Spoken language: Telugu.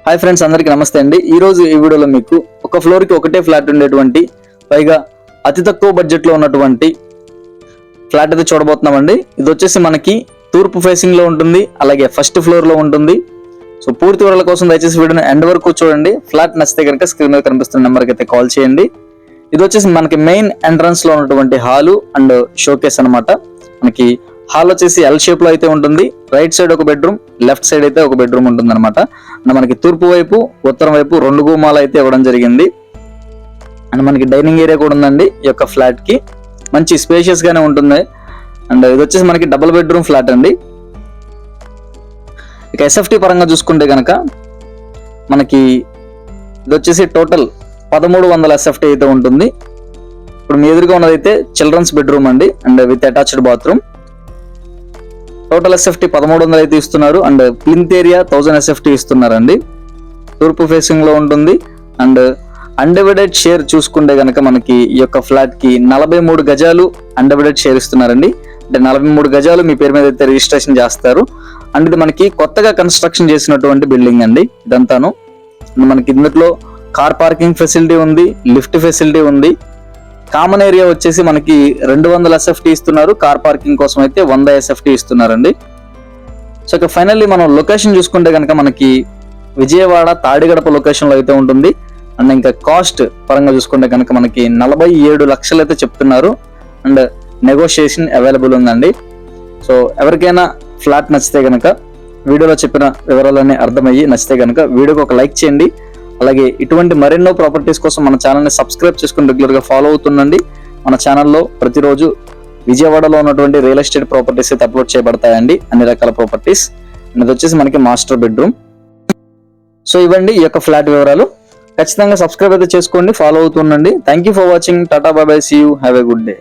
హాయ్ ఫ్రెండ్స్, అందరికీ నమస్తే అండి. ఈ రోజు ఈ వీడియోలో మీకు ఒక ఫ్లోర్ కి ఒకటే ఫ్లాట్ ఉండేటువంటి పైగా అతి తక్కువ బడ్జెట్ లో ఉన్నటువంటి ఫ్లాట్ అయితే చూడబోతున్నామండి. ఇది వచ్చేసి మనకి తూర్పు ఫేసింగ్ లో ఉంటుంది, అలాగే ఫస్ట్ ఫ్లోర్ లో ఉంటుంది. సో పూర్తి వివరాల కోసం దయచేసి వీడియోని ఎండ్ వరకు చూడండి. ఫ్లాట్ నచ్చితే కనుక స్క్రీన్ మీద కనిపిస్తున్న నెంబర్కి అయితే కాల్ చేయండి. ఇది వచ్చేసి మనకి మెయిన్ ఎంట్రన్స్ లో ఉన్నటువంటి హాలు అండ్ షోకేస్ అన్నమాట. మనకి హాల్ వచ్చేసి ఎల్ షేప్ లో అయితే ఉంటుంది. రైట్ సైడ్ ఒక బెడ్రూమ్, లెఫ్ట్ సైడ్ అయితే ఒక బెడ్రూమ్ ఉంటుంది అనమాట. అండ్ మనకి తూర్పు వైపు ఉత్తరం వైపు 2 గుమ్మాలు అయితే ఇవ్వడం జరిగింది. అండ్ మనకి డైనింగ్ ఏరియా కూడా ఉందండి. ఈ యొక్క ఫ్లాట్ కి మంచి స్పేషియస్ గానే ఉంటుంది. అండ్ ఇది వచ్చేసి మనకి డబుల్ బెడ్రూమ్ ఫ్లాట్ అండి. ఇక ఎస్ఎఫ్టీ పరంగా చూసుకుంటే కనుక మనకి ఇది వచ్చేసి టోటల్ 1300 ఎస్ఎఫ్టీ అయితే ఉంటుంది. ఇప్పుడు మీ ఎదురుగా ఉన్నదైతే చిల్డ్రన్స్ బెడ్రూమ్ అండి, and with attached bathroom. Total SFT 1300 అయితే ఇస్తున్నారు. అండ్ ప్లింత్ ఏరియా 1000 ఎస్ఎఫ్టీ ఇస్తున్నారండి. తూర్పు ఫేసింగ్ లో ఉంటుంది. అండ్ అన్డివైడెడ్ షేర్ చూసుకుంటే కనుక మనకి ఈ యొక్క ఫ్లాట్ కి 43 గజాలు అన్డివైడెడ్ షేర్ ఇస్తున్నారండి. అంటే 43 గజాలు మీ పేరు మీద అయితే రిజిస్ట్రేషన్ చేస్తారు. అండ్ ఇది మనకి కొత్తగా కన్స్ట్రక్షన్ చేసినటువంటి బిల్డింగ్ అండి ఇదంతాను. మనకి ఇందులో కార్ పార్కింగ్ ఫెసిలిటీ ఉంది, లిఫ్ట్ ఫెసిలిటీ ఉంది. కామన్ ఏరియా వచ్చేసి మనకి 200 ఎస్ఎఫ్టీ ఇస్తున్నారు. కార్ పార్కింగ్ కోసం అయితే 100 ఎస్ఎఫ్టీ ఇస్తున్నారండి. సో ఇక ఫైనల్లీ మనం లొకేషన్ చూసుకుంటే కనుక మనకి విజయవాడ తాడిగడప లొకేషన్ లో అయితే ఉంటుంది. అండ్ ఇంకా కాస్ట్ పరంగా చూసుకుంటే కనుక మనకి 47 లక్షలు అయితే చెప్తున్నారు. అండ్ నెగోషియేషన్ అవైలబుల్ ఉందండి. సో ఎవరికైనా ఫ్లాట్ నచ్చితే కనుక వీడియోలో చెప్పిన వివరాలన్నీ అర్థమయ్యి నచ్చితే కనుక వీడియోకి ఒక లైక్ చేయండి. అలాగే ఇటువంటి మరెన్నో ప్రాపర్టీస్ కోసం మన ఛానల్ని సబ్స్క్రైబ్ చేసుకుని రెగ్యులర్గా ఫాలో అవుతుండండి. మన ఛానల్లో ప్రతిరోజు విజయవాడలో ఉన్నటువంటి రియల్ ఎస్టేట్ ప్రాపర్టీస్ అయితే అప్లోడ్ చేయబడతాయండి, అన్ని రకాల ప్రాపర్టీస్. ఇది వచ్చేసి మనకి మాస్టర్ బెడ్రూమ్. సో ఇవ్వండి ఈ యొక్క ఫ్లాట్ వివరాలు. ఖచ్చితంగా సబ్స్క్రైబ్ అయితే చేసుకోండి, ఫాలో అవుతుండండి. Thank you for watching. Tata bye bye, see you, have a good day.